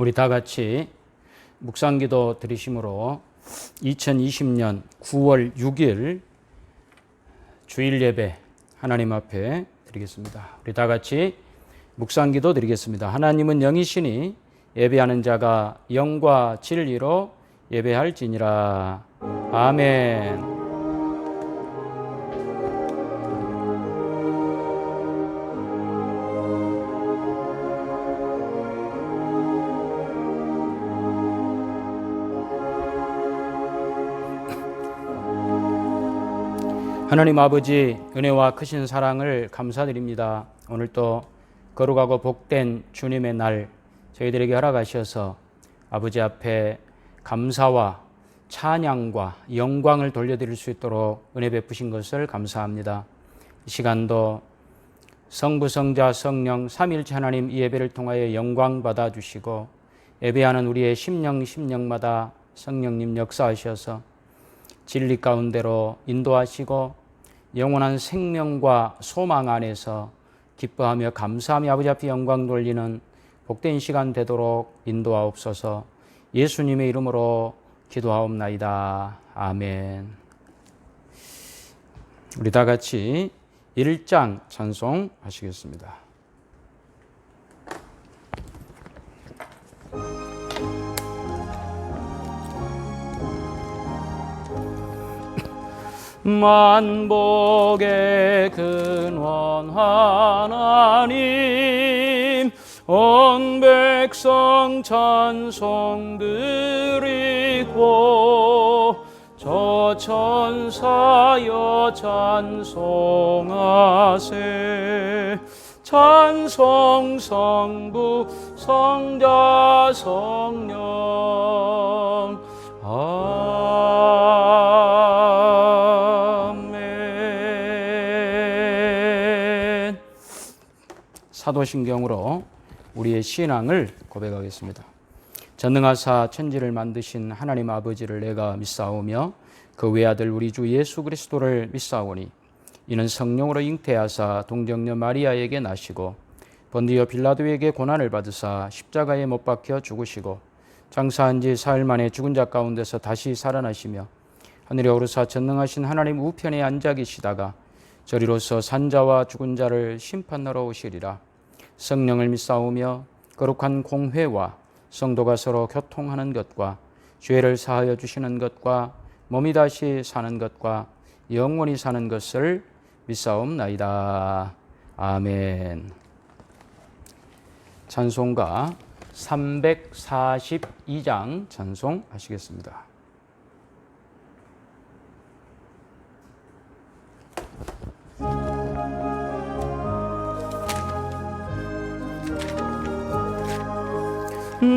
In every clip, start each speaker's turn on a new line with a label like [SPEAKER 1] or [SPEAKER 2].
[SPEAKER 1] 우리 다 같이 묵상기도 드리심으로 2020년 9월 6일 주일 예배 하나님 앞에 드리겠습니다. 우리 다 같이 묵상기도 드리겠습니다. 하나님은 영이시니 예배하는 자가 영과 진리로 예배할지니라. 아멘. 하나님 아버지 은혜와 크신 사랑을 감사드립니다. 오늘 또 거룩하고 복된 주님의 날 저희들에게 허락하셔서 아버지 앞에 감사와 찬양과 영광을 돌려드릴 수 있도록 은혜 베푸신 것을 감사합니다. 이 시간도 성부, 성자, 성령 삼위일체 하나님 이 예배를 통하여 영광 받아주시고 예배하는 우리의 심령마다 성령님 역사하셔서 진리 가운데로 인도하시고 영원한 생명과 소망 안에서 기뻐하며 감사하며 아버지 앞에 영광 돌리는 복된 시간 되도록 인도하옵소서. 예수님의 이름으로 기도하옵나이다. 아멘. 우리 다 같이 1장 찬송 하시겠습니다. 만복의 근원 하나님 온 백성 찬송 드리고 저 천사여 찬송하세. 찬송 성부 성자 성령 아멘. 사도신경으로 우리의 신앙을 고백하겠습니다. 전능하사 천지를 만드신 하나님 아버지를 내가 믿사오며 그 외아들 우리 주 예수 그리스도를 믿사오니 이는 성령으로 잉태하사 동정녀 마리아에게 나시고 본디오 빌라도에게 고난을 받으사 십자가에 못 박혀 죽으시고 장사한 지 사흘 만에 죽은 자 가운데서 다시 살아나시며 하늘에 오르사 전능하신 하나님 우편에 앉아 계시다가 저리로서 산자와 죽은 자를 심판하러 오시리라. 성령을 믿사오며 거룩한 공회와 성도가 서로 교통하는 것과 죄를 사하여 주시는 것과 몸이 다시 사는 것과 영원히 사는 것을 믿사옵나이다. 아멘. 찬송가 342장 찬송하시겠습니다.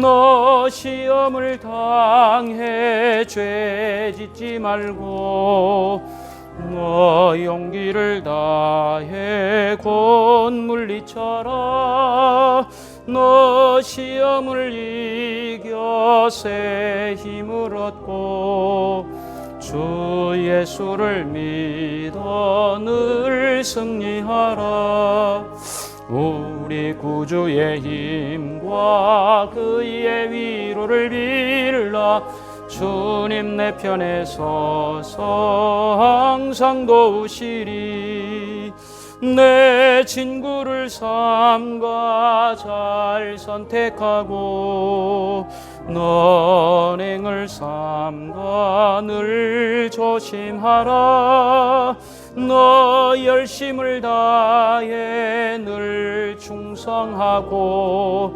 [SPEAKER 1] 너 시험을 당해 죄 짓지 말고 너 용기를 다해 곧 물리쳐라. 너 시험을 이겨 새 힘을 얻고 주 예수를 믿어 늘 승리하라. 우리 구주의 힘과 그의 위로를 빌라. 주님 내 편에 서서 항상 도우시리. 내 친구를 삼가 잘 선택하고 너행을 삼가 늘 조심하라. 너 열심을 다해 늘 충성하고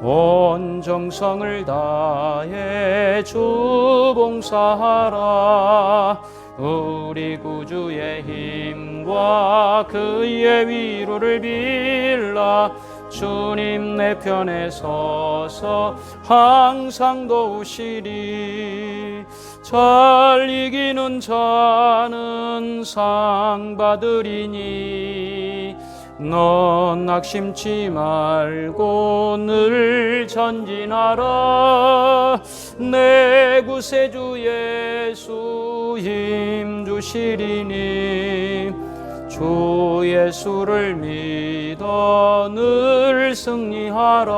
[SPEAKER 1] 온 정성을 다해 주 봉사하라. 우리 구주의 힘과 그의 위로를 빌라. 주님 내 편에 서서 항상 도우시리. 잘 이기는 자는 상 받으리니 넌 낙심치 말고 늘 전진하라. 내 구세주 예수 힘 주시리니 주 예수를 믿어 늘 승리하라.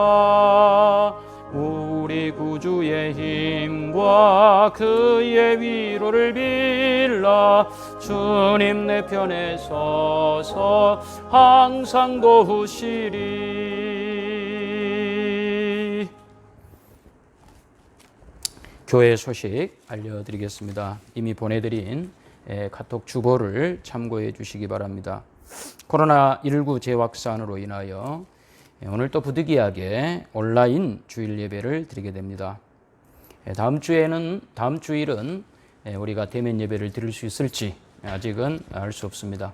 [SPEAKER 1] 우리 구주의 힘과 그의 위로를 빌라 주님 내 편에 서서 항상 도우시리. 교회 소식 알려드리겠습니다. 이미 보내드린 카톡 주보를 참고해 주시기 바랍니다. 코로나19 재확산으로 인하여 오늘 또 부득이하게 온라인 주일 예배를 드리게 됩니다. 다음 주일은 우리가 대면 예배를 드릴 수 있을지 아직은 알 수 없습니다.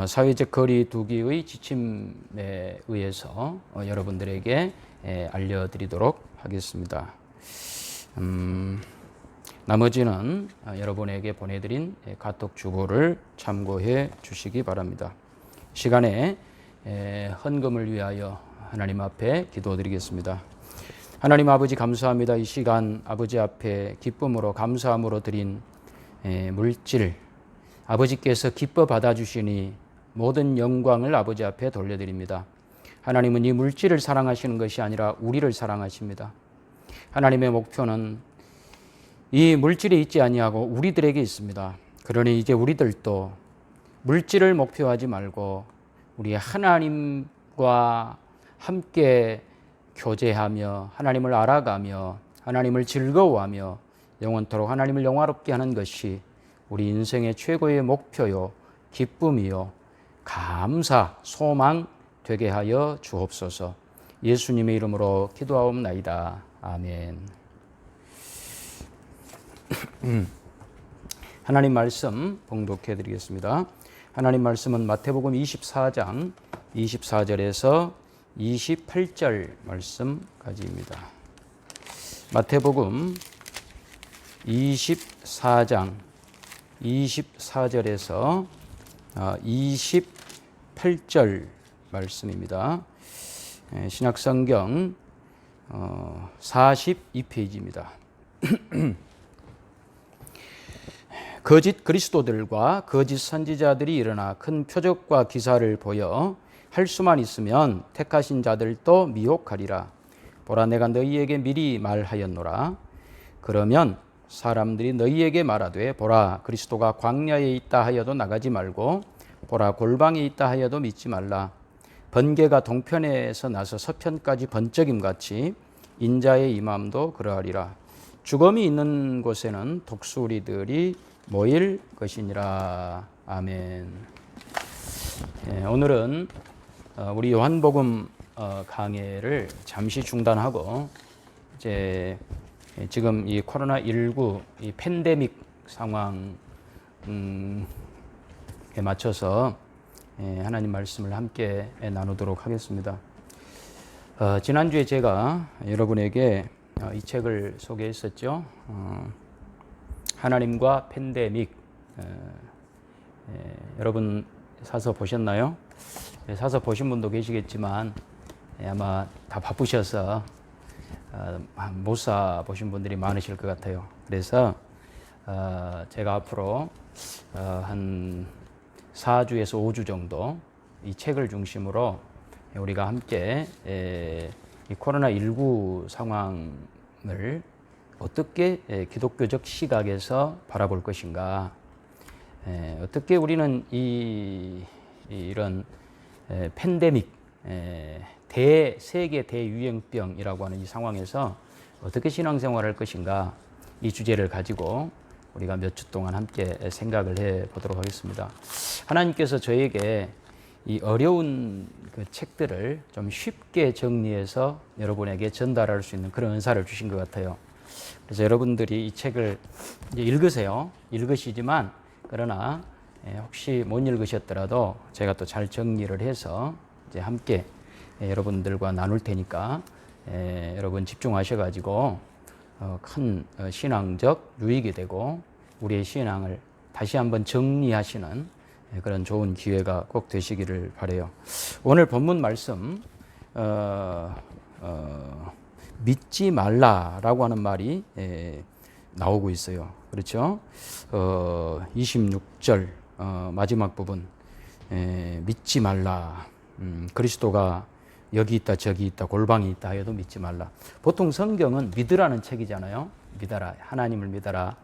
[SPEAKER 1] 사회적 거리 두기의 지침에 의해서 여러분들에게 알려드리도록 하겠습니다. 나머지는 여러분에게 보내드린 카톡 주보를 참고해 주시기 바랍니다. 시간에 헌금을 위하여 하나님 앞에 기도드리겠습니다. 하나님 아버지 감사합니다. 이 시간 아버지 앞에 기쁨으로 감사함으로 드린 물질 아버지께서 기뻐 받아주시니 모든 영광을 아버지 앞에 돌려드립니다. 하나님은 이 물질을 사랑하시는 것이 아니라 우리를 사랑하십니다. 하나님의 목표는 이 물질에 있지 아니하고 우리들에게 있습니다. 그러니 이제 우리들도 물질을 목표하지 말고 우리 하나님과 함께 교제하며 하나님을 알아가며 하나님을 즐거워하며 영원토록 하나님을 영화롭게 하는 것이 우리 인생의 최고의 목표요 기쁨이요 감사 소망 되게 하여 주옵소서. 예수님의 이름으로 기도하옵나이다. 아멘. 하나님 말씀 봉독해 드리겠습니다. 하나님 말씀은 마태복음 24장 24절에서 28절 말씀까지입니다. 마태복음 24장 24절에서 28절 말씀입니다. 신약성경 42페이지입니다. 거짓 그리스도들과 거짓 선지자들이 일어나 큰 표적과 기사를 보여 할 수만 있으면 택하신 자들도 미혹하리라. 보라, 내가 너희에게 미리 말하였노라. 그러면 사람들이 너희에게 말하되 보라, 그리스도가 광야에 있다 하여도 나가지 말고 보라, 골방에 있다 하여도 믿지 말라. 번개가 동편에서 나서 서편까지 번쩍임같이 인자의 임함도 그러하리라. 죽음이 있는 곳에는 독수리들이 모일 것이니라. 아멘. 오늘은 우리 요한복음 강해를 잠시 중단하고 이제 지금 이 코로나19 이 팬데믹 상황에 맞춰서 하나님 말씀을 함께 나누도록 하겠습니다. 지난주에 제가 여러분에게 이 책을 소개했었죠. 하나님과 팬데믹. 여러분 사서 보셨나요? 사서 보신 분도 계시겠지만 아마 다 바쁘셔서 못 사 보신 분들이 많으실 것 같아요. 그래서 제가 앞으로 한 4주에서 5주 정도 이 책을 중심으로 우리가 함께 이 코로나19 상황을 어떻게 기독교적 시각에서 바라볼 것인가, 어떻게 우리는 이런 팬데믹, 세계 대유행병이라고 하는 이 상황에서 어떻게 신앙생활을 할 것인가, 이 주제를 가지고 우리가 몇 주 동안 함께 생각을 해 보도록 하겠습니다. 하나님께서 저에게 이 어려운 그 책들을 좀 쉽게 정리해서 여러분에게 전달할 수 있는 그런 은사를 주신 것 같아요. 그래서 여러분들이 이 책을 이제 읽으세요. 읽으시지만 그러나 혹시 못 읽으셨더라도 제가 또 잘 정리를 해서 이제 함께 여러분들과 나눌 테니까 여러분 집중하셔가지고 큰 신앙적 유익이 되고 우리의 신앙을 다시 한번 정리하시는 그런 좋은 기회가 꼭 되시기를 바라요. 오늘 본문 말씀 믿지 말라라고 하는 말이 나오고 있어요. 그렇죠? 26절 마지막 부분 믿지 말라. 그리스도가 여기 있다 저기 있다 골방이 있다 해도 믿지 말라. 보통 성경은 믿으라는 책이잖아요. 믿어라. 하나님을 믿어라.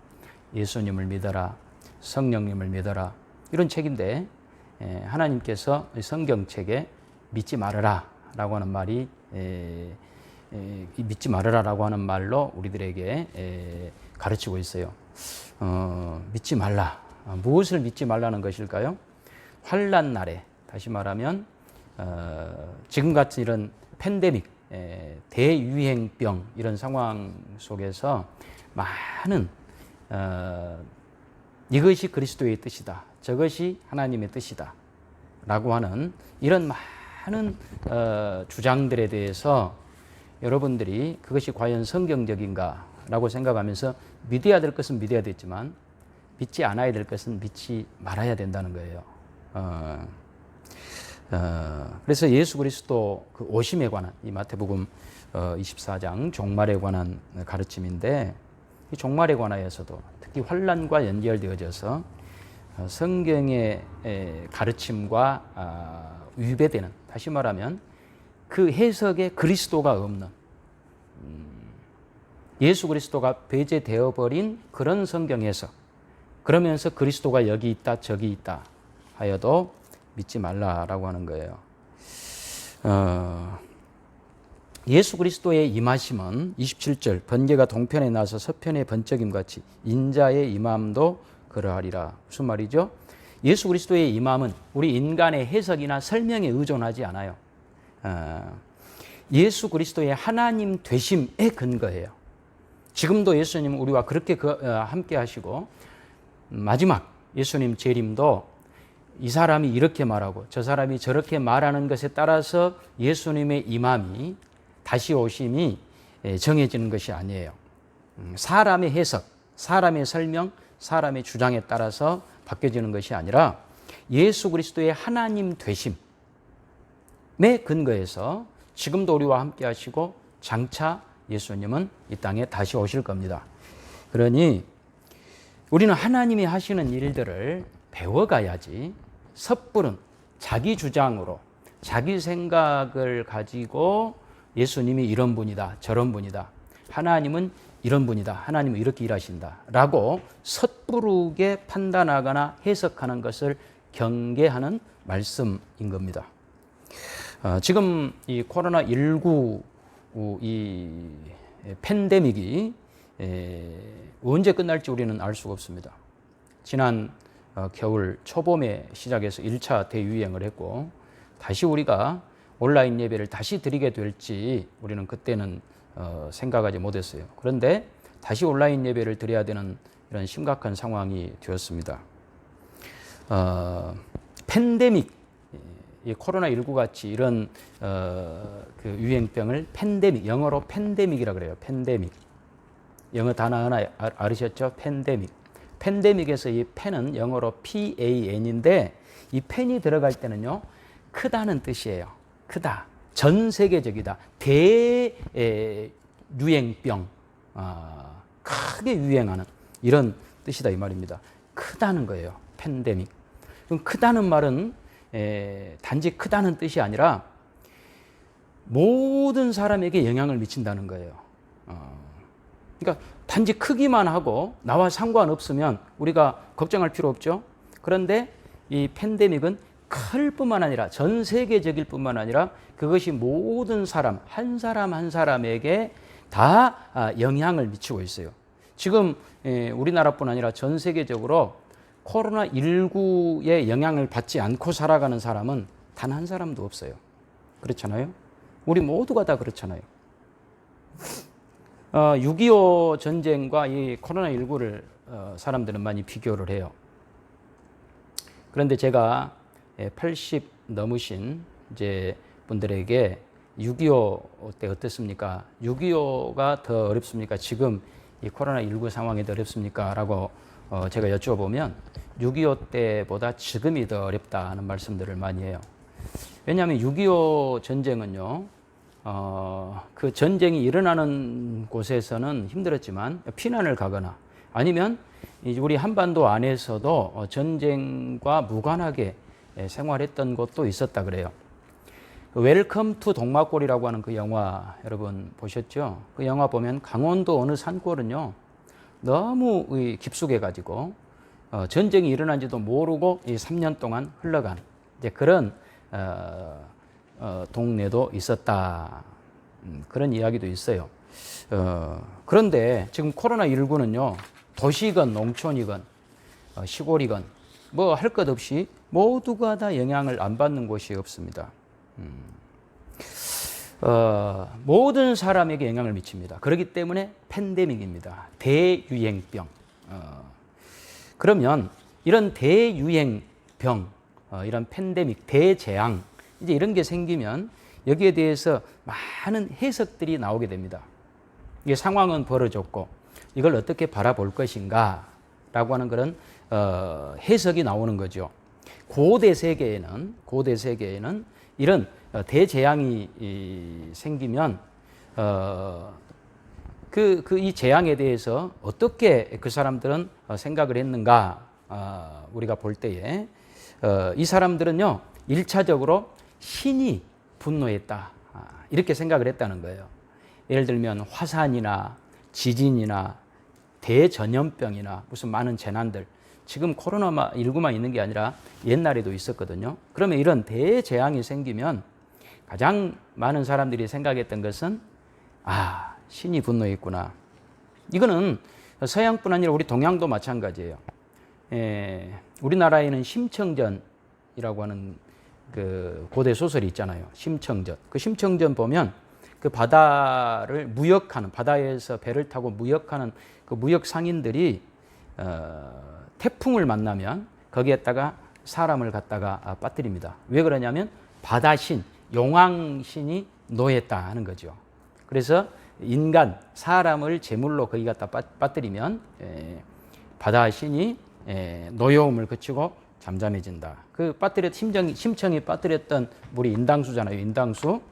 [SPEAKER 1] 예수님을 믿어라. 성령님을 믿어라. 이런 책인데 하나님께서 성경책에 믿지 말아라 라고 하는 말이 믿지 말아라 라고 하는 말로 우리들에게 가르치고 있어요. 믿지 말라. 무엇을 믿지 말라는 것일까요? 환난 날에, 다시 말하면 지금 같은 이런 팬데믹, 대유행병 이런 상황 속에서 많은 이것이 그리스도의 뜻이다, 저것이 하나님의 뜻이다 라고 하는 이런 많은 주장들에 대해서 여러분들이 그것이 과연 성경적인가 라고 생각하면서 믿어야 될 것은 믿어야 되지만 믿지 않아야 될 것은 믿지 말아야 된다는 거예요. 그래서 예수 그리스도 그 오심에 관한 이 마태복음 24장 종말에 관한 가르침인데, 이 종말에 관하여서도 특히 환난과 연결되어져서 성경의 가르침과 위배되는, 다시 말하면 그 해석에 그리스도가 없는, 예수 그리스도가 배제되어 버린 그런 성경 해석, 그러면서 그리스도가 여기 있다 저기 있다 하여도 믿지 말라라고 하는 거예요. 예수 그리스도의 임하심은 27절 번개가 동편에 나서 서편의 번쩍임 같이 인자의 임함도 그러하리라. 무슨 말이죠? 예수 그리스도의 임함은 우리 인간의 해석이나 설명에 의존하지 않아요. 예수 그리스도의 하나님 되심에 근거해요. 지금도 예수님은 우리와 그렇게 함께 하시고, 마지막 예수님 재림도 이 사람이 이렇게 말하고 저 사람이 저렇게 말하는 것에 따라서 예수님의 임함이, 다시 오심이 정해지는 것이 아니에요. 사람의 해석, 사람의 설명, 사람의 주장에 따라서 바뀌어지는 것이 아니라 예수 그리스도의 하나님 되심에 근거해서 지금도 우리와 함께 하시고 장차 예수님은 이 땅에 다시 오실 겁니다. 그러니 우리는 하나님이 하시는 일들을 배워가야지 섣부른 자기 주장으로 자기 생각을 가지고 예수님이 이런 분이다 저런 분이다, 하나님은 이런 분이다, 하나님은 이렇게 일하신다 라고 섣부르게 판단하거나 해석하는 것을 경계하는 말씀인 겁니다. 지금 이 코로나19 이 팬데믹이 언제 끝날지 우리는 알 수가 없습니다. 지난 겨울 초봄에 시작해서 1차 대유행을 했고, 다시 우리가 온라인 예배를 다시 드리게 될지 우리는 그때는 생각하지 못했어요. 그런데 다시 온라인 예배를 드려야 되는 이런 심각한 상황이 되었습니다. 팬데믹, 이 코로나19 같이 이런 그 유행병을 팬데믹, 영어로 팬데믹이라고 그래요. 팬데믹. 영어 단어 하나 알으셨죠? 팬데믹. 팬데믹에서 이 팬은 영어로 PAN인데, 이 팬이 들어갈 때는요, 크다는 뜻이에요. 크다. 전 세계적이다. 대유행병. 크게 유행하는 이런 뜻이다 이 말입니다. 크다는 거예요. 팬데믹. 그럼 크다는 말은 단지 크다는 뜻이 아니라 모든 사람에게 영향을 미친다는 거예요. 그러니까 단지 크기만 하고 나와 상관없으면 우리가 걱정할 필요 없죠. 그런데 이 팬데믹은 클 뿐만 아니라 전 세계적일 뿐만 아니라 그것이 모든 사람 한 사람에게 다 영향을 미치고 있어요. 지금 우리나라뿐 아니라 전 세계적으로 코로나19의 영향을 받지 않고 살아가는 사람은 단 한 사람도 없어요. 그렇잖아요? 우리 모두가 다 그렇잖아요. 6.25 전쟁과 이 코로나19를 사람들은 많이 비교를 해요. 그런데 제가 80 넘으신 이제 분들에게 6.25 때 어땠습니까? 6.25가 더 어렵습니까? 지금 이 코로나19 상황이 더 어렵습니까? 라고 제가 여쭤보면 6.25 때보다 지금이 더 어렵다 하는 말씀들을 많이 해요. 왜냐하면 6.25 전쟁은요, 그 전쟁이 일어나는 곳에서는 힘들었지만 피난을 가거나 아니면 우리 한반도 안에서도 전쟁과 무관하게 생활했던 곳도 있었다 그래요. 웰컴 투 동막골이라고 하는 그 영화 여러분 보셨죠? 그 영화 보면 강원도 어느 산골은요 너무 깊숙해가지고 전쟁이 일어난지도 모르고 이 3년 동안 흘러간 이제 그런 동네도 있었다. 그런 이야기도 있어요. 그런데 지금 코로나19는요 도시건 농촌이건 시골이건 뭐 할 것 없이 모두가 다 영향을 안 받는 곳이 없습니다. 모든 사람에게 영향을 미칩니다. 그렇기 때문에 팬데믹입니다. 대유행병. 그러면 이런 대유행병, 이런 팬데믹, 대재앙, 이제 이런 게 생기면 여기에 대해서 많은 해석들이 나오게 됩니다. 이게 상황은 벌어졌고 이걸 어떻게 바라볼 것인가 라고 하는 그런 해석이 나오는 거죠. 고대 세계에는 이런 대재앙이 생기면 이 재앙에 대해서 어떻게 그 사람들은 생각을 했는가 우리가 볼 때에 이 사람들은요 1차적으로 신이 분노했다 이렇게 생각을 했다는 거예요. 예를 들면 화산이나 지진이나 대전염병이나 무슨 많은 재난들 지금 코로나19만 있는 게 아니라 옛날에도 있었거든요. 그러면 이런 대재앙이 생기면 가장 많은 사람들이 생각했던 것은 신이 분노했구나. 이거는 서양뿐 아니라 우리 동양도 마찬가지예요. 우리나라에는 심청전이라고 하는 그 고대 소설이 있잖아요. 심청전. 그 심청전 보면 그 바다를 무역하는 바다에서 배를 타고 무역하는 그 무역 상인들이 태풍을 만나면 거기에다가 사람을 갖다가 빠뜨립니다. 왜 그러냐면 바다신, 용왕신이 노했다 하는 거죠. 그래서 인간, 사람을 제물로 거기 갖다 빠뜨리면 바다신이 노여움을 그치고 잠잠해진다. 그 심청이 빠뜨렸던 물이 인당수잖아요. 인당수.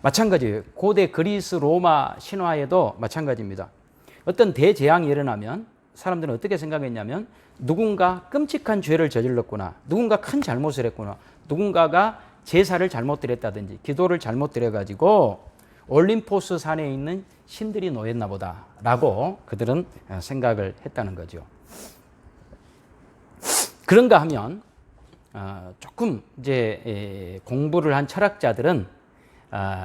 [SPEAKER 1] 마찬가지예요. 고대 그리스 로마 신화에도 마찬가지입니다. 어떤 대재앙이 일어나면 사람들은 어떻게 생각했냐면 누군가 끔찍한 죄를 저질렀구나. 누군가 큰 잘못을 했구나. 누군가가 제사를 잘못 드렸다든지 기도를 잘못 드려가지고 올림포스 산에 있는 신들이 노했나 보다 라고 그들은 생각을 했다는 거죠. 그런가 하면 조금 이제 공부를 한 철학자들은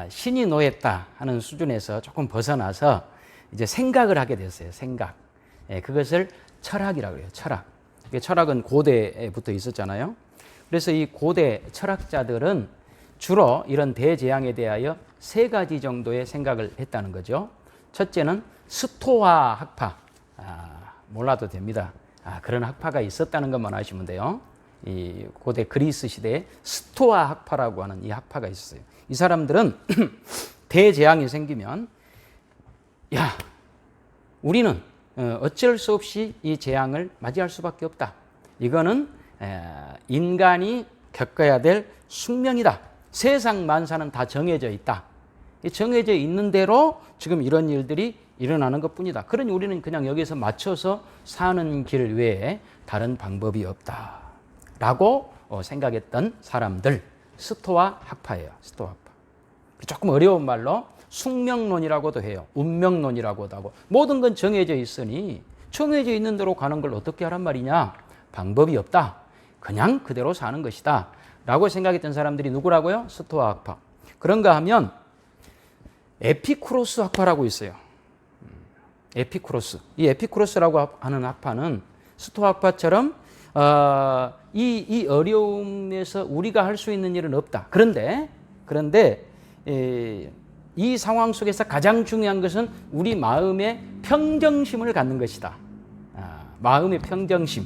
[SPEAKER 1] 신이 노했다 하는 수준에서 조금 벗어나서 이제 생각을 하게 됐어요. 생각. 그것을 철학이라고 해요. 철학. 철학은 고대부터 있었잖아요. 그래서 이 고대 철학자들은 주로 이런 대재앙에 대하여 세 가지 정도의 생각을 했다는 거죠. 첫째는 스토아 학파. 몰라도 됩니다. 그런 학파가 있었다는 것만 아시면 돼요. 이 고대 그리스 시대에 스토아 학파라고 하는 이 학파가 있었어요. 이 사람들은 대재앙이 생기면 우리는 어쩔 수 없이 이 재앙을 맞이할 수밖에 없다. 이거는 인간이 겪어야 될 숙명이다. 세상 만사는 다 정해져 있다. 정해져 있는 대로 지금 이런 일들이 일어나는 것뿐이다. 그러니 우리는 그냥 여기서 맞춰서 사는 길 외에 다른 방법이 없다. 라고 생각했던 사람들, 스토아 학파예요. 스토아 학파. 조금 어려운 말로 숙명론이라고도 해요. 운명론이라고도 하고. 모든 건 정해져 있으니 정해져 있는 대로 가는 걸 어떻게 하란 말이냐? 방법이 없다. 그냥 그대로 사는 것이다. 라고 생각했던 사람들이 누구라고요? 스토아 학파. 그런가 하면 에피쿠로스 학파라고 있어요. 에피쿠로스. 이 에피쿠로스라고 하는 학파는 스토아 학파처럼 이 어려움에서 우리가 할 수 있는 일은 없다. 그런데 이 상황 속에서 가장 중요한 것은 우리 마음의 평정심을 갖는 것이다. 마음의 평정심.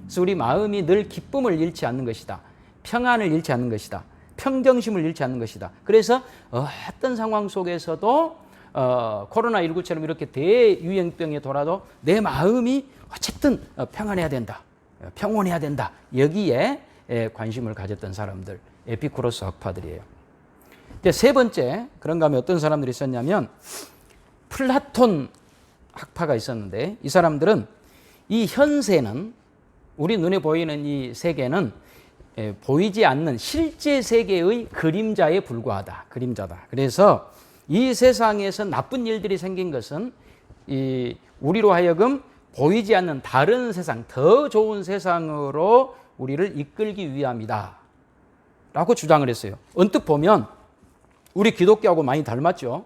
[SPEAKER 1] 그래서 우리 마음이 늘 기쁨을 잃지 않는 것이다. 평안을 잃지 않는 것이다. 평정심을 잃지 않는 것이다. 그래서 어떤 상황 속에서도 코로나19처럼 이렇게 대유행병에 돌아도 내 마음이 어쨌든 평안해야 된다. 평온해야 된다. 여기에 관심을 가졌던 사람들, 에피쿠로스 학파들이에요. 세 번째, 그런가 하면 어떤 사람들이 있었냐면 플라톤 학파가 있었는데 이 사람들은 이 현세는 우리 눈에 보이는 이 세계는 보이지 않는 실제 세계의 그림자에 불과하다. 그림자다. 그래서 이 세상에서 나쁜 일들이 생긴 것은 우리로 하여금 보이지 않는 다른 세상, 더 좋은 세상으로 우리를 이끌기 위함이다 라고 주장을 했어요. 언뜻 보면 우리 기독교하고 많이 닮았죠.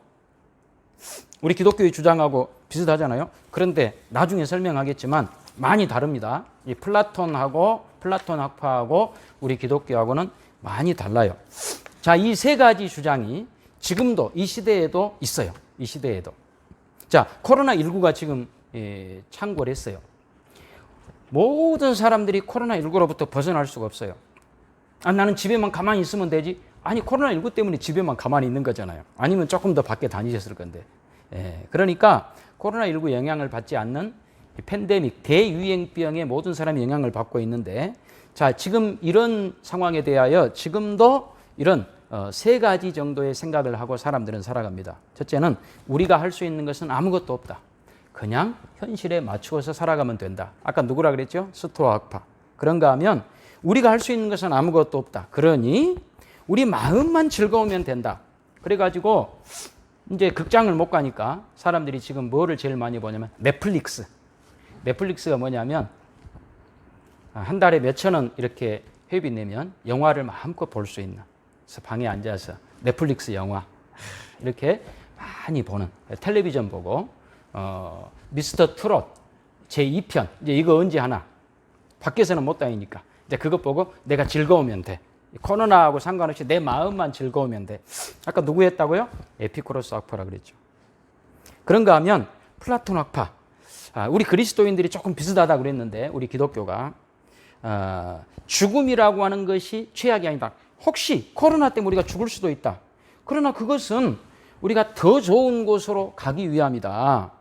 [SPEAKER 1] 우리 기독교의 주장하고 비슷하잖아요. 그런데 나중에 설명하겠지만 많이 다릅니다. 이 플라톤 학파하고 우리 기독교하고는 많이 달라요. 자, 이 세 가지 주장이 지금도 이 시대에도 있어요. 이 시대에도. 자, 코로나19가 지금 창궐했어요. 모든 사람들이 코로나19로부터 벗어날 수가 없어요. 나는 집에만 가만히 있으면 되지. 아니, 코로나19 때문에 집에만 가만히 있는 거잖아요. 아니면 조금 더 밖에 다니셨을 건데. 그러니까 코로나19 영향을 받지 않는 팬데믹, 대유행병에 모든 사람이 영향을 받고 있는데, 자, 지금 이런 상황에 대하여 지금도 이런 세 가지 정도의 생각을 하고 사람들은 살아갑니다. 첫째는 우리가 할 수 있는 것은 아무것도 없다. 그냥 현실에 맞추어서 살아가면 된다. 아까 누구라 그랬죠? 스토아 학파. 그런가 하면 우리가 할 수 있는 것은 아무것도 없다. 그러니 우리 마음만 즐거우면 된다. 그래가지고 이제 극장을 못 가니까 사람들이 지금 뭐를 제일 많이 보냐면 넷플릭스. 넷플릭스가 뭐냐면 한 달에 몇천 원 이렇게 회비 내면 영화를 마음껏 볼 수 있는, 그래서 방에 앉아서 넷플릭스 영화 이렇게 많이 보는, 텔레비전 보고 미스터 트롯 제2편 이제 이거 언제 하나, 밖에서는 못 다니니까 이제 그것 보고 내가 즐거우면 돼. 코로나하고 상관없이 내 마음만 즐거우면 돼. 아까 누구 했다고요? 에피쿠로스 학파라 그랬죠. 그런가 하면 플라톤 학파. 우리 그리스도인들이 조금 비슷하다 그랬는데 우리 기독교가 죽음이라고 하는 것이 최악이 아니다. 혹시 코로나 때문에 우리가 죽을 수도 있다. 그러나 그것은 우리가 더 좋은 곳으로 가기 위함이다.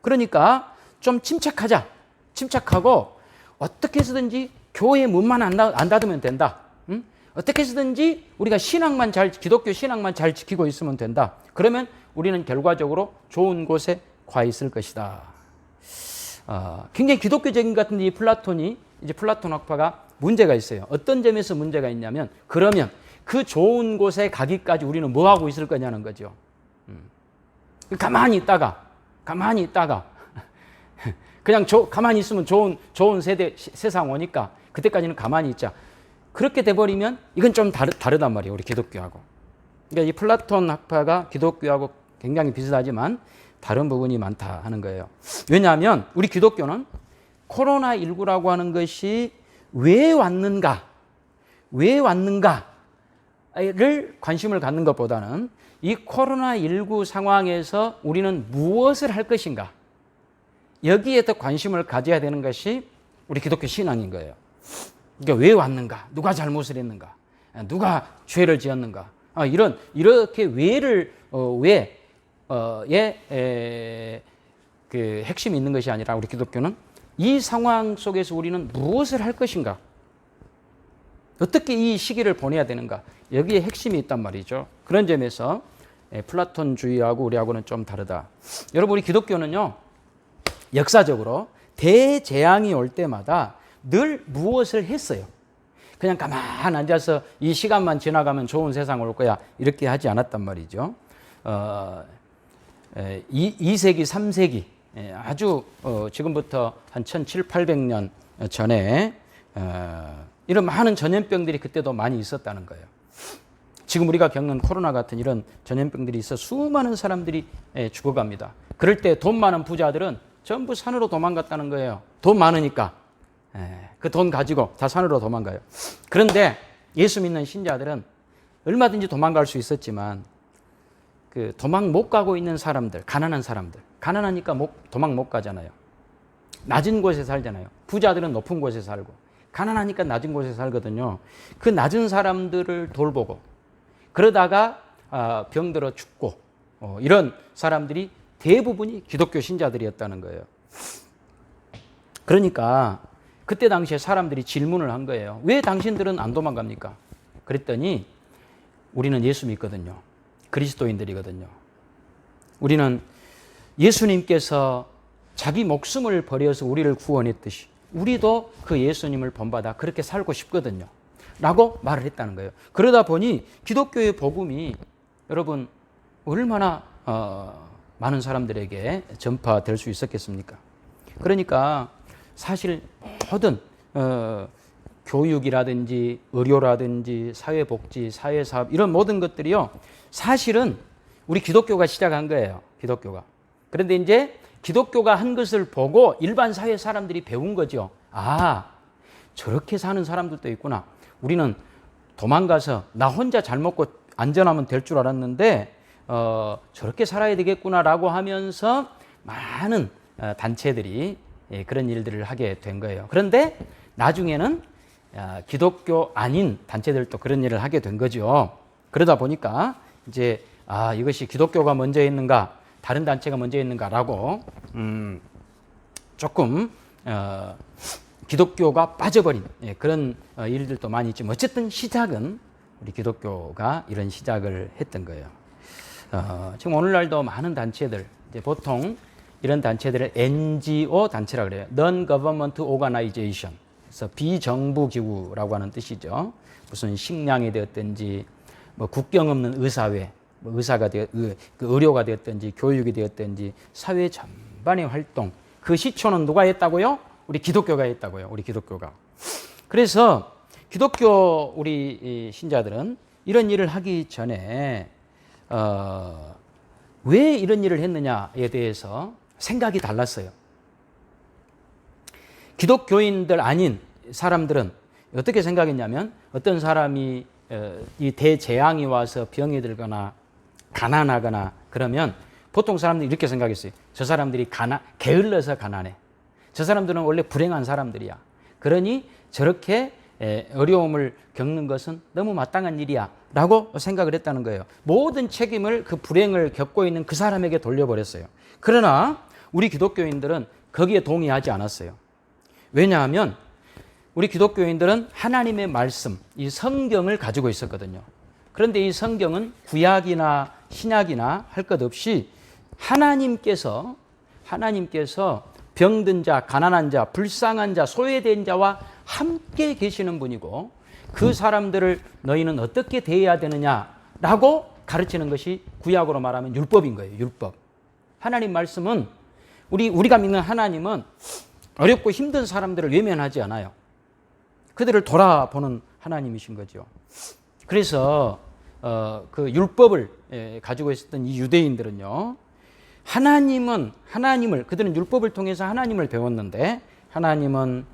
[SPEAKER 1] 그러니까 좀 침착하자. 침착하고 어떻게 해서든지 교회 문만 안 닫으면 된다. 어떻게 해서든지 우리가 기독교 신앙만 잘 지키고 있으면 된다. 그러면 우리는 결과적으로 좋은 곳에 가 있을 것이다. 굉장히 기독교적인 것 같은데 이 플라톤 학파가 문제가 있어요. 어떤 점에서 문제가 있냐면, 그러면 그 좋은 곳에 가기까지 우리는 뭐 하고 있을 거냐는 거죠. 가만히 있다가 그냥 가만히 있으면 좋은 세상 오니까 그때까지는 가만히 있자. 그렇게 돼버리면 이건 좀 다르단 말이에요. 우리 기독교하고. 그러니까 이 플라톤 학파가 기독교하고 굉장히 비슷하지만 다른 부분이 많다 하는 거예요. 왜냐하면 우리 기독교는 코로나19라고 하는 것이 왜 왔는가를 관심을 갖는 것보다는 이 코로나19 상황에서 우리는 무엇을 할 것인가, 여기에 더 관심을 가져야 되는 것이 우리 기독교 신앙인 거예요. 그러니까 왜 왔는가, 누가 잘못을 했는가, 누가 죄를 지었는가, 이렇게 그 핵심이 있는 것이 아니라 우리 기독교는 이 상황 속에서 우리는 무엇을 할 것인가, 어떻게 이 시기를 보내야 되는가, 여기에 핵심이 있단 말이죠. 그런 점에서 플라톤주의하고 우리하고는 좀 다르다. 여러분, 우리 기독교는요, 역사적으로 대재앙이 올 때마다 늘 무엇을 했어요? 그냥 가만 앉아서 이 시간만 지나가면 좋은 세상 올 거야, 이렇게 하지 않았단 말이죠. 2세기, 3세기 아주 지금부터 한 1700~800년 전에 이런 많은 전염병들이 그때도 많이 있었다는 거예요. 지금 우리가 겪는 코로나 같은 이런 전염병들이 있어 수많은 사람들이 죽어갑니다. 그럴 때 돈 많은 부자들은 전부 산으로 도망갔다는 거예요. 돈 많으니까. 그 돈 가지고 다 산으로 도망가요. 그런데 예수 믿는 신자들은 얼마든지 도망갈 수 있었지만 그 도망 못 가고 있는 사람들, 가난한 사람들, 가난하니까 도망 못 가잖아요. 낮은 곳에 살잖아요. 부자들은 높은 곳에 살고, 가난하니까 낮은 곳에 살거든요. 그 낮은 사람들을 돌보고, 그러다가 병들어 죽고, 이런 사람들이 대부분이 기독교 신자들이었다는 거예요. 그러니까 그때 당시에 사람들이 질문을 한 거예요. 왜 당신들은 안 도망갑니까? 그랬더니 우리는 예수 믿거든요. 그리스도인들이거든요. 우리는 예수님께서 자기 목숨을 버려서 우리를 구원했듯이 우리도 그 예수님을 본받아 그렇게 살고 싶거든요. 라고 말을 했다는 거예요. 그러다 보니 기독교의 복음이 여러분 얼마나 많은 사람들에게 전파될 수 있었겠습니까? 그러니까 사실 모든 교육이라든지 의료라든지 사회복지, 사회사업 이런 모든 것들이요. 사실은 우리 기독교가 시작한 거예요. 기독교가. 그런데 이제 기독교가 한 것을 보고 일반 사회 사람들이 배운 거죠. 아, 저렇게 사는 사람들도 있구나. 우리는 도망가서 나 혼자 잘 먹고 안전하면 될 줄 알았는데 저렇게 살아야 되겠구나라고 하면서 많은 단체들이 그런 일들을 하게 된 거예요. 그런데 나중에는 기독교 아닌 단체들도 그런 일을 하게 된 거죠. 그러다 보니까 이제 이것이 기독교가 먼저 있는가 다른 단체가 먼저 있는가라고 조금 기독교가 빠져버린 그런 일들도 많이 있지만 어쨌든 시작은 우리 기독교가 이런 시작을 했던 거예요. 지금 오늘날도 많은 단체들 이제 보통 이런 단체들을 NGO 단체라 그래요. Non-Government Organization. 그래서 비정부 기구라고 하는 뜻이죠. 무슨 식량이 되었든지 뭐 국경 없는 의사회, 뭐 의사가 그 의료가 되었든지 교육이 되었든지 사회 전반의 활동 그 시초는 누가 했다고요? 우리 기독교가 했다고요. 우리 기독교가. 그래서 기독교 우리 신자들은 이런 일을 하기 전에 왜 이런 일을 했느냐에 대해서 생각이 달랐어요. 기독교인들 아닌 사람들은 어떻게 생각했냐면 어떤 사람이 이 대재앙이 와서 병이 들거나 가난하거나 그러면 보통 사람들이 이렇게 생각했어요. 저 사람들이 게을러서 가난해. 저 사람들은 원래 불행한 사람들이야. 그러니 저렇게 어려움을 겪는 것은 너무 마땅한 일이야 라고 생각을 했다는 거예요. 모든 책임을 그 불행을 겪고 있는 그 사람에게 돌려버렸어요. 그러나 우리 기독교인들은 거기에 동의하지 않았어요. 왜냐하면 우리 기독교인들은 하나님의 말씀, 이 성경을 가지고 있었거든요. 그런데 이 성경은 구약이나 신약이나 할 것 없이 하나님께서 병든 자, 가난한 자, 불쌍한 자, 소외된 자와 함께 계시는 분이고 그 사람들을 너희는 어떻게 대해야 되느냐라고 가르치는 것이 구약으로 말하면 율법인 거예요. 율법. 하나님 말씀은 우리가 믿는 하나님은 어렵고 힘든 사람들을 외면하지 않아요. 그들을 돌아보는 하나님이신 거죠. 그래서 그 율법을 가지고 있었던 이 유대인들은요. 하나님을 그들은 율법을 통해서 하나님을 배웠는데 하나님은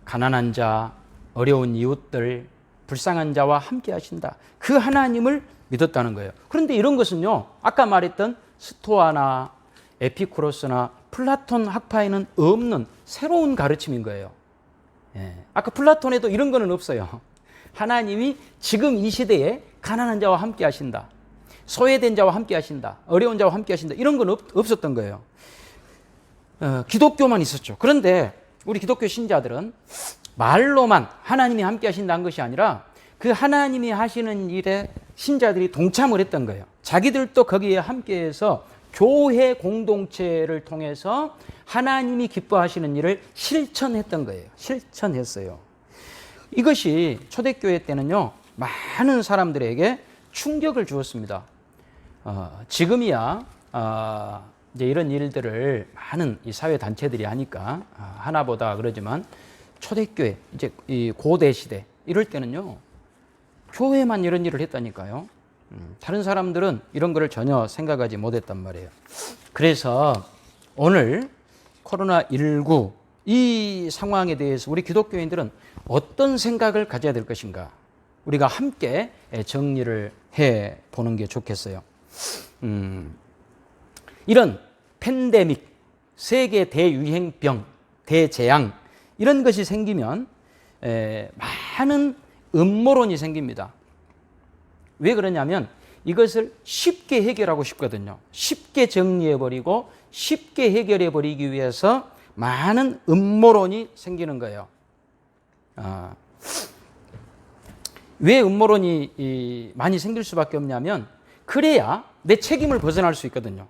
[SPEAKER 1] 가난한 자, 어려운 이웃들, 불쌍한 자와 함께 하신다. 그 하나님을 믿었다는 거예요. 그런데 이런 것은요. 아까 말했던 스토아나 에피쿠로스나 플라톤 학파에는 없는 새로운 가르침인 거예요. 아까 플라톤에도 이런 거는 없어요. 하나님이 지금 이 시대에 가난한 자와 함께 하신다. 소외된 자와 함께 하신다. 어려운 자와 함께 하신다. 이런 건 없었던 거예요. 기독교만 있었죠. 그런데 우리 기독교 신자들은 말로만 하나님이 함께 하신다는 것이 아니라 그 하나님이 하시는 일에 신자들이 동참을 했던 거예요. 자기들도 거기에 함께해서 교회 공동체를 통해서 하나님이 기뻐하시는 일을 실천했던 거예요. 실천했어요. 이것이 초대교회 때는요, 많은 사람들에게 충격을 주었습니다. 지금이야 이제 이런 일들을 많은 이 사회 단체들이 하니까 하나보다 그러지만 초대교회 이제 이 고대 시대 이럴 때는요, 교회만 이런 일을 했다니까요. 다른 사람들은 이런 거를 전혀 생각하지 못했단 말이에요. 그래서 오늘 코로나19 이 상황에 대해서 우리 기독교인들은 어떤 생각을 가져야 될 것인가? 우리가 함께 정리를 해 보는 게 좋겠어요. 이런 팬데믹, 세계 대유행병, 대재앙 이런 것이 생기면 많은 음모론이 생깁니다. 왜 그러냐면 이것을 쉽게 해결하고 싶거든요. 쉽게 정리해버리고 쉽게 해결해버리기 위해서 많은 음모론이 생기는 거예요. 왜 음모론이 많이 생길 수밖에 없냐면 그래야 내 책임을 벗어날 수 있거든요.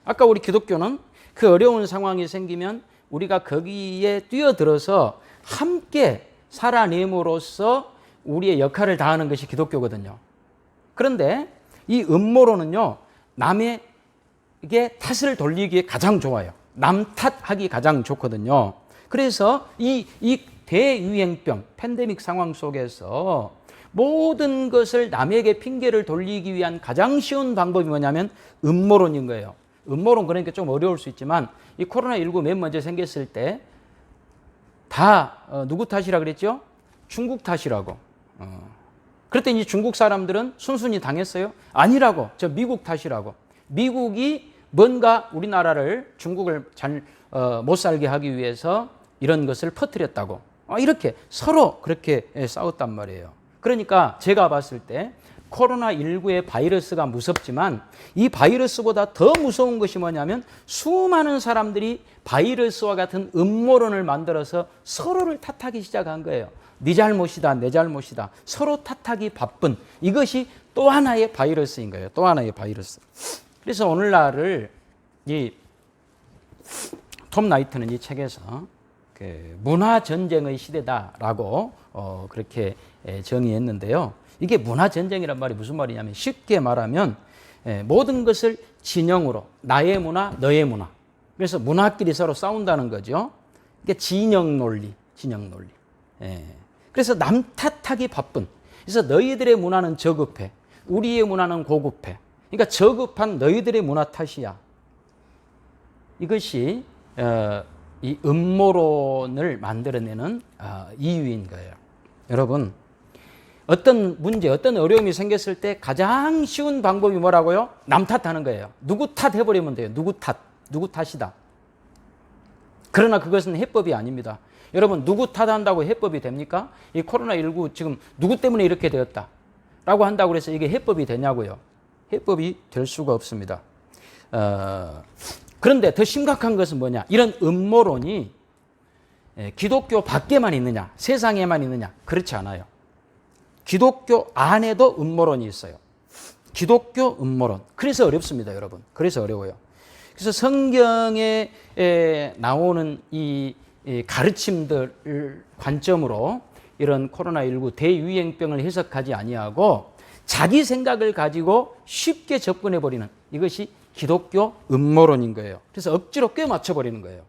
[SPEAKER 1] 아까 우리 기독교는 그 어려운 상황이 생기면 우리가 거기에 뛰어들어서 함께 살아냄으로써 우리의 역할을 다하는 것이 기독교거든요. 그런데 이 음모론은요, 남에게 탓을 돌리기에 가장 좋아요. 남 탓하기 가장 좋거든요. 그래서 이 대유행병, 팬데믹 상황 속에서 모든 것을 남에게 핑계를 돌리기 위한 가장 쉬운 방법이 뭐냐면 음모론인 거예요. 음모론 그러니까 좀 어려울 수 있지만 이 코로나19 맨 먼저 생겼을 때 다 누구 탓이라 그랬죠? 중국 탓이라고. 그랬더니 중국 사람들은 순순히 당했어요? 아니라고. 저 미국 탓이라고. 미국이 뭔가 우리나라를 중국을 잘 못 살게 하기 위해서 이런 것을 퍼뜨렸다고. 이렇게 서로 그렇게 싸웠단 말이에요. 그러니까 제가 봤을 때 코로나19의 바이러스가 무섭지만 이 바이러스보다 더 무서운 것이 뭐냐면 수많은 사람들이 바이러스와 같은 음모론을 만들어서 서로를 탓하기 시작한 거예요. 네 잘못이다, 내 잘못이다. 서로 탓하기 바쁜 이것이 또 하나의 바이러스인 거예요. 또 하나의 바이러스. 그래서 오늘날을 이 톰 나이트는 이 책에서 문화 전쟁의 시대다라고 그렇게 정의했는데요. 이게 문화 전쟁이란 말이 무슨 말이냐면 쉽게 말하면 모든 것을 진영으로 나의 문화, 너의 문화. 그래서 문화끼리 서로 싸운다는 거죠. 이게 진영 논리. 그래서 남 탓하기 바쁜. 그래서 너희들의 문화는 저급해. 우리의 문화는 고급해. 그러니까 저급한 너희들의 문화 탓이야. 이것이 이 음모론을 만들어내는 이유인 거예요. 여러분, 어떤 문제, 어떤 어려움이 생겼을 때 가장 쉬운 방법이 뭐라고요? 남 탓하는 거예요. 누구 탓해버리면 돼요. 누구 탓이다. 그러나 그것은 해법이 아닙니다. 여러분, 누구 탓한다고 해법이 됩니까? 이 코로나19 지금 누구 때문에 이렇게 되었다 라고 한다고 해서 이게 해법이 되냐고요. 해법이 될 수가 없습니다. 그런데 더 심각한 것은 뭐냐? 이런 음모론이 기독교 밖에만 있느냐? 세상에만 있느냐? 그렇지 않아요. 기독교 안에도 음모론이 있어요. 기독교 음모론. 그래서 어렵습니다, 여러분. 그래서 어려워요. 그래서 성경에 나오는 이 가르침들 관점으로 이런 코로나19 대유행병을 해석하지 아니하고 자기 생각을 가지고 쉽게 접근해 버리는 이것이 기독교 음모론인 거예요. 그래서 억지로 꿰맞춰 버리는 거예요.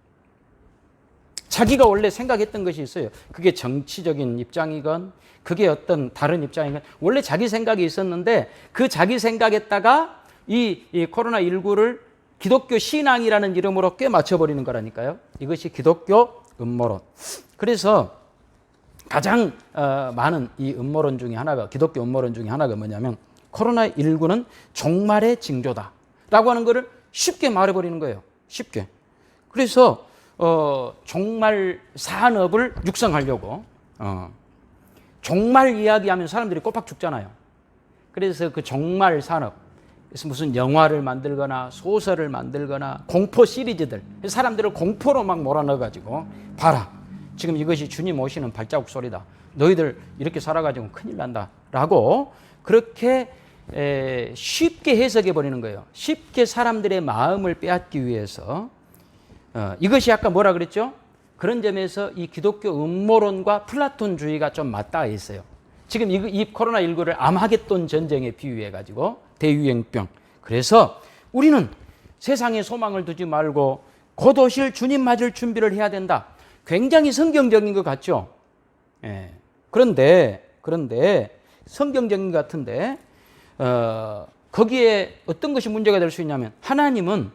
[SPEAKER 1] 자기가 원래 생각했던 것이 있어요. 그게 정치적인 입장이건 그게 어떤 다른 입장이건 원래 자기 생각이 있었는데 그 자기 생각에다가 이 코로나19를 기독교 신앙이라는 이름으로 꿰맞춰 버리는 거라니까요. 이것이 기독교 음모론. 그래서 가장 많은 이 음모론 중에 하나가 기독교 음모론 중에 하나가 뭐냐면 코로나19는 종말의 징조다 라고 하는 거를 쉽게 말해버리는 거예요. 쉽게. 그래서 종말 산업을 육성하려고 종말 이야기하면 사람들이 꼬박 죽잖아요. 그래서 그 종말 산업, 그래서 무슨 영화를 만들거나 소설을 만들거나 공포 시리즈들, 사람들을 공포로 막 몰아넣어가지고 봐라, 지금 이것이 주님 오시는 발자국 소리다. 너희들 이렇게 살아가지고 큰일 난다 라고 그렇게 쉽게 해석해 버리는 거예요. 쉽게 사람들의 마음을 빼앗기 위해서. 이것이 아까 뭐라 그랬죠? 그런 점에서 이 기독교 음모론과 플라톤주의가 좀 맞닿아 있어요. 지금 이 코로나19를 아마겟돈 전쟁에 비유해 가지고 대유행병. 그래서 우리는 세상에 소망을 두지 말고 곧 오실 주님 맞을 준비를 해야 된다. 굉장히 성경적인 것 같죠? 그런데 성경적인 것 같은데 거기에 어떤 것이 문제가 될 수 있냐면 하나님은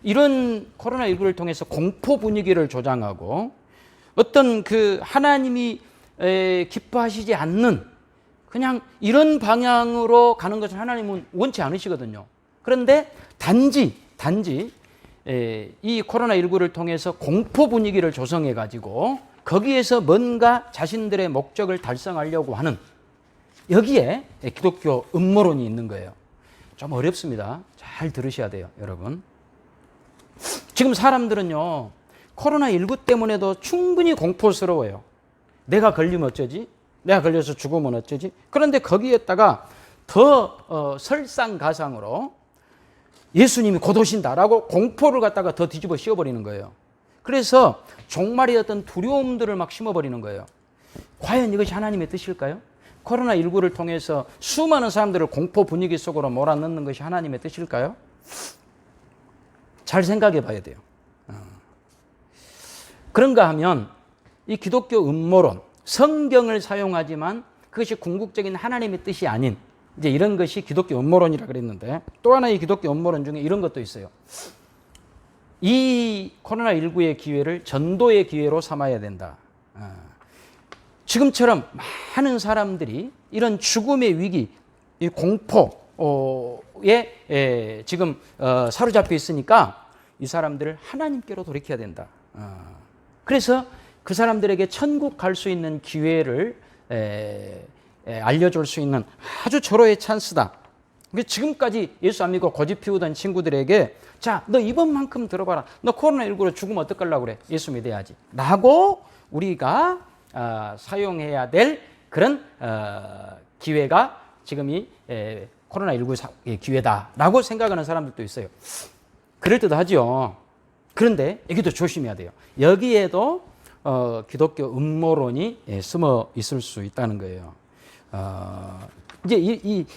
[SPEAKER 1] 이런 코로나19를 통해서 공포 분위기를 조장하고 어떤 그 하나님이 기뻐하시지 않는 그냥 이런 방향으로 가는 것을 하나님은 원치 않으시거든요. 그런데 단지 이 코로나19를 통해서 공포 분위기를 조성해 가지고 거기에서 뭔가 자신들의 목적을 달성하려고 하는 여기에 기독교 음모론이 있는 거예요. 좀 어렵습니다. 잘 들으셔야 돼요, 여러분. 지금 사람들은요, 코로나19 때문에도 충분히 공포스러워요. 내가 걸리면 어쩌지? 내가 걸려서 죽으면 어쩌지? 그런데 거기에다가 더 설상가상으로 예수님이 곧 오신다라고 공포를 갖다가 더 뒤집어 씌워버리는 거예요. 그래서 종말의 어떤 두려움들을 막 심어버리는 거예요. 과연 이것이 하나님의 뜻일까요? 코로나19를 통해서 수많은 사람들을 공포 분위기 속으로 몰아넣는 것이 하나님의 뜻일까요? 잘 생각해 봐야 돼요. 그런가 하면 이 기독교 음모론, 성경을 사용하지만 그것이 궁극적인 하나님의 뜻이 아닌 이제 이런 것이 기독교 음모론이라 그랬는데, 또 하나의 기독교 음모론 중에 이런 것도 있어요. 이 코로나19의 기회를 전도의 기회로 삼아야 된다. 지금처럼 많은 사람들이 이런 죽음의 위기, 이 공포에 지금 사로잡혀 있으니까 이 사람들을 하나님께로 돌이켜야 된다. 그래서 그 사람들에게 천국 갈 수 있는 기회를 알려줄 수 있는 아주 절호의 찬스다. 지금까지 예수 안 믿고 고집 피우던 친구들에게 자, 너 이번만큼 들어봐라. 너 코로나19로 죽으면 어떡하려고 그래? 예수 믿어야지. 라고 우리가 사용해야 될 그런 기회가 지금 이 코로나19의 기회다라고 생각하는 사람들도 있어요. 그럴듯하죠. 그런데 여기도 조심해야 돼요. 여기에도 기독교 음모론이 숨어 있을 수 있다는 거예요. 이제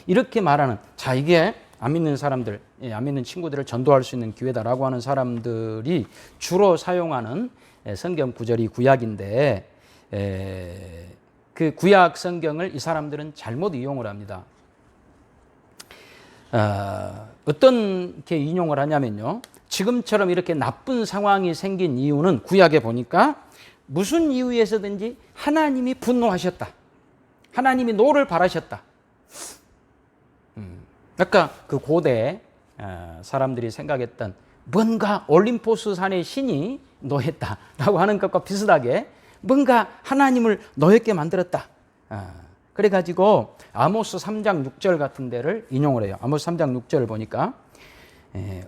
[SPEAKER 1] 이렇게 말하는, 자, 이게 안 믿는 사람들, 안 믿는 친구들을 전도할 수 있는 기회다라고 하는 사람들이 주로 사용하는 성경 구절이 구약인데, 그 구약 성경을 이 사람들은 잘못 이용을 합니다. 어떻게 인용을 하냐면요, 지금처럼 이렇게 나쁜 상황이 생긴 이유는 구약에 보니까 무슨 이유에서든지 하나님이 분노하셨다, 하나님이 노를 바라셨다. 아까 그 고대 사람들이 생각했던 뭔가 올림포스 산의 신이 노했다라고 하는 것과 비슷하게 뭔가 하나님을 노엽게 만들었다. 그래가지고 아모스 3장 6절 같은 데를 인용을 해요. 아모스 3장 6절을 보니까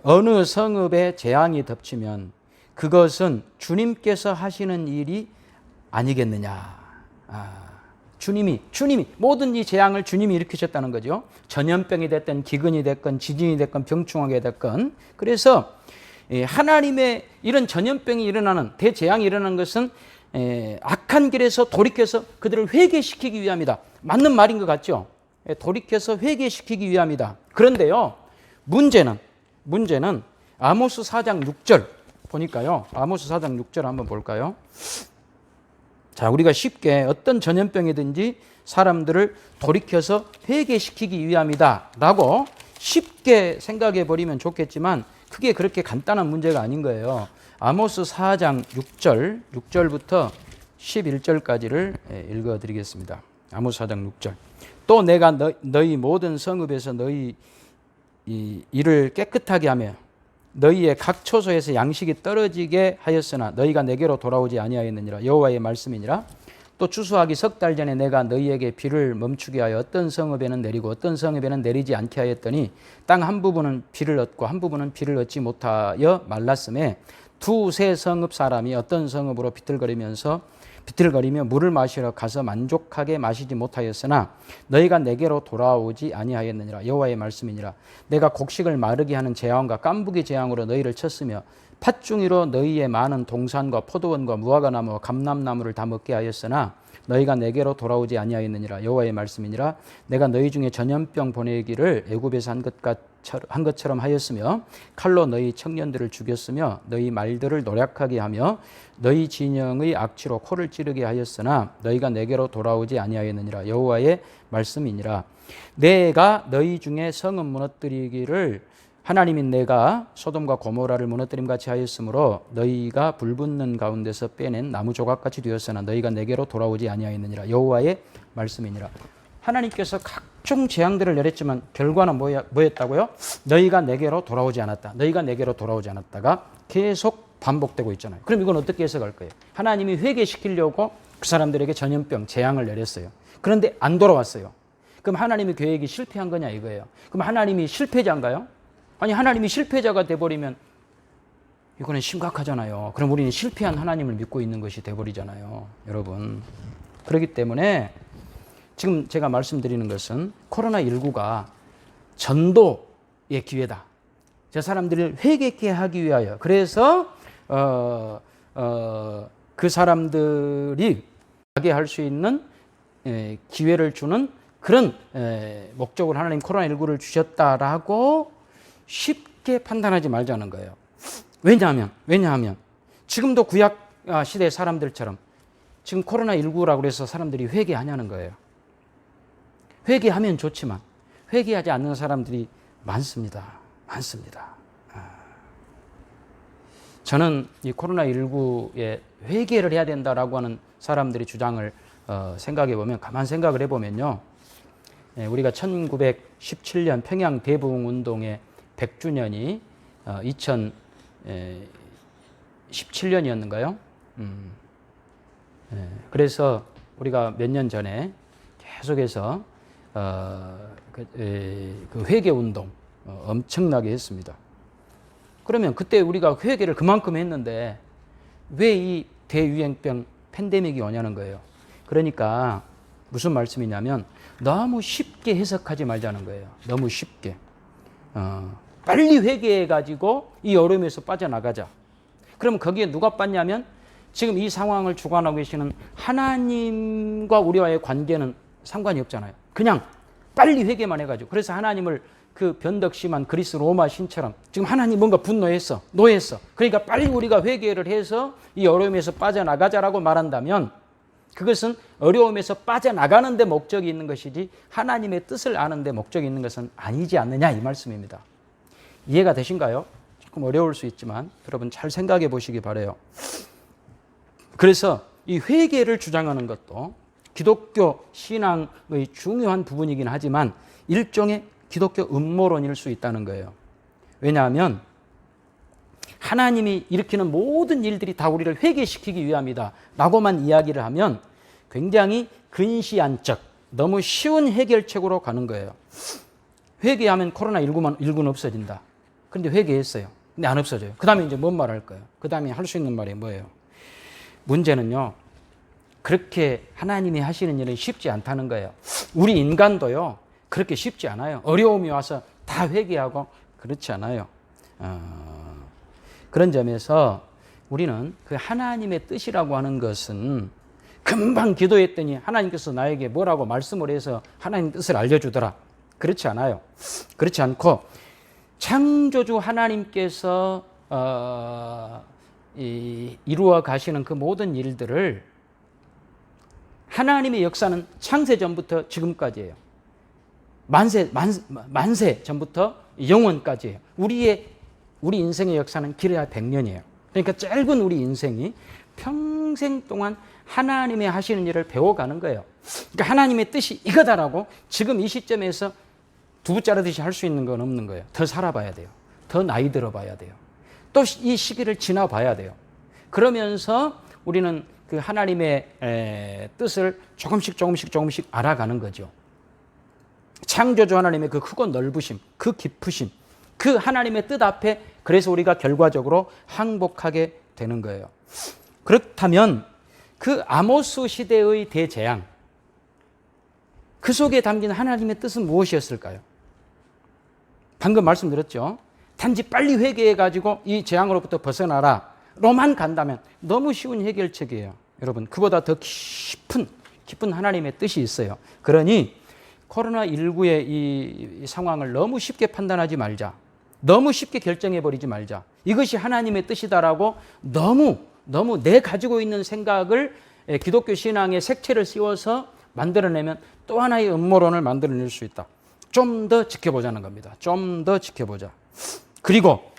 [SPEAKER 1] 어느 성읍에 재앙이 덮치면 그것은 주님께서 하시는 일이 아니겠느냐. 주님이 모든 이 재앙을 주님이 일으키셨다는 거죠. 전염병이 됐든 기근이 됐건 지진이 됐건 병충하게 됐건. 그래서 하나님의 이런 전염병이 일어나는, 대재앙이 일어나는 것은 악한 길에서 돌이켜서 그들을 회개시키기 위함이다. 맞는 말인 것 같죠? 돌이켜서 회개시키기 위함이다. 그런데요, 문제는 아모스 4장 6절 보니까요. 아모스 4장 6절 한번 볼까요? 자, 우리가 쉽게 어떤 전염병이든지 사람들을 돌이켜서 회개시키기 위함이다 라고 쉽게 생각해 버리면 좋겠지만 그게 그렇게 간단한 문제가 아닌 거예요. 아모스 4장 6절부터 11절까지를 읽어 드리겠습니다. 아모스 4장 6절. 또 내가 너희 모든 성읍에서 너희 이를 깨끗하게 하며 너희의 각 초소에서 양식이 떨어지게 하였으나 너희가 내게로 돌아오지 아니하였느니라. 여호와의 말씀이니라. 또 추수하기 석 달 전에 내가 너희에게 비를 멈추게 하여 어떤 성읍에는 내리고 어떤 성읍에는 내리지 않게 하였더니 땅 한 부분은 비를 얻고 한 부분은 비를 얻지 못하여 말랐음에 두세 성읍 사람이 어떤 성읍으로 비틀거리며 물을 마시러 가서 만족하게 마시지 못하였으나 너희가 내게로 돌아오지 아니하였느니라. 여호와의 말씀이니라. 내가 곡식을 마르게 하는 재앙과 깐부기 재앙으로 너희를 쳤으며 팥중이로 너희의 많은 동산과 포도원과 무화과나무와 감람나무를 다 먹게 하였으나 너희가 내게로 돌아오지 아니하였느니라. 여호와의 말씀이니라. 내가 너희 중에 전염병 보내기를 애굽에서 한 것처럼 하였으며 칼로 너희 청년들을 죽였으며 너희 말들을 노략하게 하며 너희 진영의 악취로 코를 찌르게 하였으나 너희가 내게로 돌아오지 아니하였느니라. 여호와의 말씀이니라. 내가 너희 중에 성읍 무너뜨리기를 하나님인 내가 소돔과 고모라를 무너뜨림같이 하였으므로 너희가 불붙는 가운데서 빼낸 나무 조각같이 되었으나 너희가 내게로 돌아오지 아니하였느니라. 여호와의 말씀이니라. 하나님께서 각종 재앙들을 내렸지만 결과는 뭐였다고요? 너희가 내게로 돌아오지 않았다. 너희가 내게로 돌아오지 않았다가 계속 반복되고 있잖아요. 그럼 이건 어떻게 해석할 거예요? 하나님이 회개시키려고 그 사람들에게 전염병, 재앙을 내렸어요. 그런데 안 돌아왔어요. 그럼 하나님의 계획이 실패한 거냐 이거예요. 그럼 하나님이 실패자인가요? 아니, 하나님이 실패자가 돼버리면 이거는 심각하잖아요. 그럼 우리는 실패한 하나님을 믿고 있는 것이 돼버리잖아요. 여러분. 그렇기 때문에 지금 제가 말씀드리는 것은 코로나19가 전도의 기회다. 저 사람들을 회개케 하기 위하여. 그래서 그 사람들이 가게 할 수 있는 기회를 주는 그런 목적으로 하나님 코로나19를 주셨다라고 쉽게 판단하지 말자는 거예요. 왜냐하면 지금도 구약 시대 사람들처럼 지금 코로나19라고 해서 사람들이 회개하냐는 거예요. 회개하면 좋지만 회개하지 않는 사람들이 많습니다. 저는 이 코로나19에 회개를 해야 된다라고 하는 사람들의 주장을 생각해 보면, 가만 생각을 해 보면요, 우리가 1917년 평양 대부흥 운동의 100주년이 2017년이었는가요? 그래서 우리가 몇 년 전에 계속해서 그 회개 운동 엄청나게 했습니다. 그러면 그때 우리가 회개를 그만큼 했는데 왜 이 대유행병 팬데믹이 오냐는 거예요. 그러니까 무슨 말씀이냐면 너무 쉽게 해석하지 말자는 거예요. 너무 쉽게. 빨리 회개해가지고 이 어려움에서 빠져나가자. 그럼 거기에 누가 빠냐면 지금 이 상황을 주관하고 계시는 하나님과 우리와의 관계는 상관이 없잖아요. 그냥 빨리 회개만 해가지고. 그래서 하나님을 그 변덕심한 그리스 로마 신처럼 지금 하나님 뭔가 분노했어, 노했어. 그러니까 빨리 우리가 회개를 해서 이 어려움에서 빠져나가자라고 말한다면 그것은 어려움에서 빠져나가는 데 목적이 있는 것이지 하나님의 뜻을 아는 데 목적이 있는 것은 아니지 않느냐, 이 말씀입니다. 이해가 되신가요? 조금 어려울 수 있지만 여러분 잘 생각해 보시기 바라요. 그래서 이 회개를 주장하는 것도 기독교 신앙의 중요한 부분이긴 하지만 일종의 기독교 음모론일 수 있다는 거예요. 왜냐하면 하나님이 일으키는 모든 일들이 다 우리를 회개시키기 위함이다 라고만 이야기를 하면 굉장히 근시안적, 너무 쉬운 해결책으로 가는 거예요. 회개하면 코로나19는 없어진다. 그런데 회개했어요. 근데 안 없어져요. 그 다음에 이제 뭔 말 할 거예요? 그 다음에 할 수 있는 말이 뭐예요? 문제는요, 그렇게 하나님이 하시는 일은 쉽지 않다는 거예요. 우리 인간도요, 그렇게 쉽지 않아요. 어려움이 와서 다 회개하고 그렇지 않아요. 그런 점에서 우리는 그 하나님의 뜻이라고 하는 것은 금방 기도했더니 하나님께서 나에게 뭐라고 말씀을 해서 하나님 뜻을 알려주더라. 그렇지 않아요. 그렇지 않고 창조주 하나님께서 이루어 가시는 그 모든 일들을 하나님의 역사는 창세 전부터 지금까지예요. 만세 전부터 영원까지예요. 우리 인생의 역사는 길어야 100년이에요. 그러니까 짧은 우리 인생이 평생 동안 하나님의 하시는 일을 배워가는 거예요. 그러니까 하나님의 뜻이 이거다라고 지금 이 시점에서 두부 자르듯이 할 수 있는 건 없는 거예요. 더 살아봐야 돼요. 더 나이 들어봐야 돼요. 또 이 시기를 지나봐야 돼요. 그러면서 우리는 그 하나님의 뜻을 조금씩 알아가는 거죠. 창조주 하나님의 그 크고 넓으심, 그 깊으심, 그 하나님의 뜻 앞에 그래서 우리가 결과적으로 항복하게 되는 거예요. 그렇다면 그 아모스 시대의 대재앙, 그 속에 담긴 하나님의 뜻은 무엇이었을까요? 방금 말씀드렸죠. 단지 빨리 회개해가지고 이 재앙으로부터 벗어나라 로만 간다면 너무 쉬운 해결책이에요. 여러분, 그보다 더 깊은 하나님의 뜻이 있어요. 그러니 코로나19의 이 상황을 너무 쉽게 판단하지 말자. 너무 쉽게 결정해버리지 말자. 이것이 하나님의 뜻이다라고 너무 내 가지고 있는 생각을 기독교 신앙의 색채를 씌워서 만들어내면 또 하나의 음모론을 만들어낼 수 있다. 좀 더 지켜보자는 겁니다. 좀 더 지켜보자. 그리고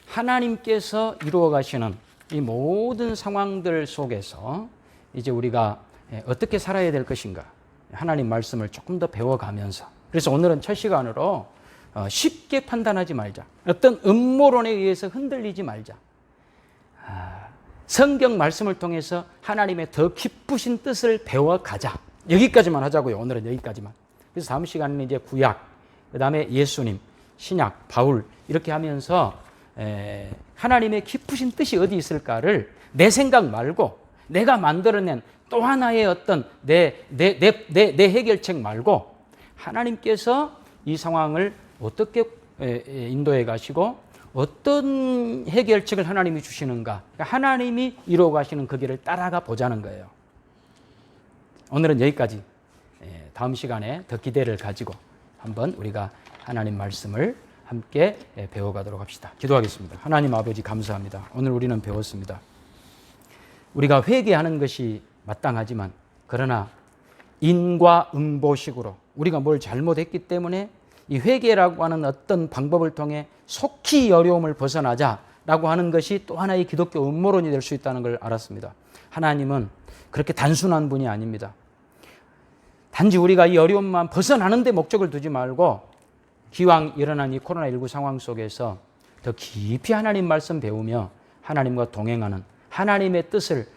[SPEAKER 1] 하나님께서 이루어 가시는 이 모든 상황들 속에서 이제 우리가 어떻게 살아야 될 것인가, 하나님 말씀을 조금 더 배워가면서, 그래서 오늘은 첫 시간으로 쉽게 판단하지 말자. 어떤 음모론에 의해서 흔들리지 말자. 성경 말씀을 통해서 하나님의 더 깊으신 뜻을 배워가자. 여기까지만 하자고요. 오늘은 여기까지만. 그래서 다음 시간에는 이제 구약, 그 다음에 예수님, 신약, 바울 이렇게 하면서 하나님의 깊으신 뜻이 어디 있을까를 내 생각 말고 내가 만들어낸 또 하나의 어떤 내 해결책 말고 하나님께서 이 상황을 어떻게 인도해 가시고 어떤 해결책을 하나님이 주시는가, 하나님이 이루어 가시는 그 길을 따라가 보자는 거예요. 오늘은 여기까지. 다음 시간에 더 기대를 가지고 한번 우리가 하나님 말씀을 함께 배워가도록 합시다. 기도하겠습니다. 하나님 아버지 감사합니다. 오늘 우리는 배웠습니다. 우리가 회개하는 것이 마땅하지만 그러나 인과응보식으로 우리가 뭘 잘못했기 때문에 이 회개라고 하는 어떤 방법을 통해 속히 어려움을 벗어나자라고 하는 것이 또 하나의 기독교 음모론이 될 수 있다는 걸 알았습니다. 하나님은 그렇게 단순한 분이 아닙니다. 단지 우리가 이 어려움만 벗어나는 데 목적을 두지 말고 기왕 일어난 이 코로나19 상황 속에서 더 깊이 하나님 말씀 배우며 하나님과 동행하는 하나님의 뜻을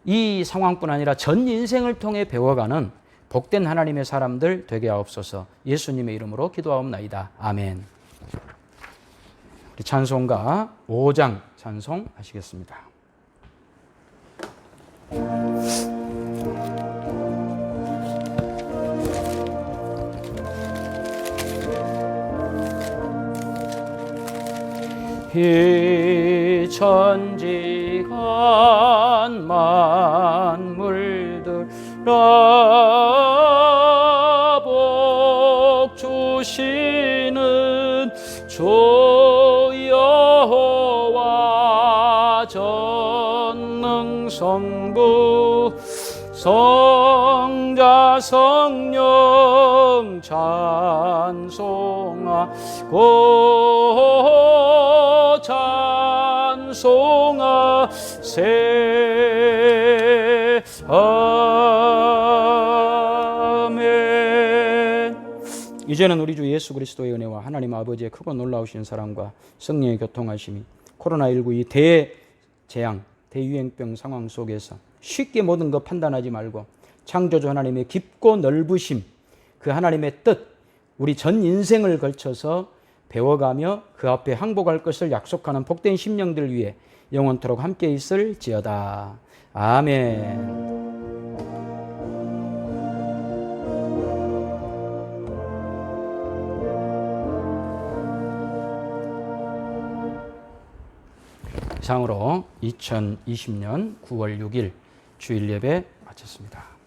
[SPEAKER 1] 이 상황뿐 아니라 전 인생을 통해 배워가는 복된 하나님의 사람들 되게 하옵소서. 예수님의 이름으로 기도하옵나이다. 아멘. 우리 찬송가 5장 찬송하시겠습니다. 천지간 만물들 복 주시는 주 여호와 전능성부 성자 성령 찬송하고 찬송하세. 아멘. 이제는 우리 주 예수 그리스도의 은혜와 하나님 아버지의 크고 놀라우신 사랑과 성령의 교통하심이 코로나19 이 대재앙, 대유행병 상황 속에서 쉽게 모든 것 판단하지 말고 창조주 하나님의 깊고 넓으심, 그 하나님의 뜻, 우리 전 인생을 걸쳐서 배워가며 그 앞에 항복할 것을 약속하는 복된 심령들 위해 영원토록 함께 있을지어다. 아멘. 이상으로 2020년 9월 6일 주일 예배 마쳤습니다.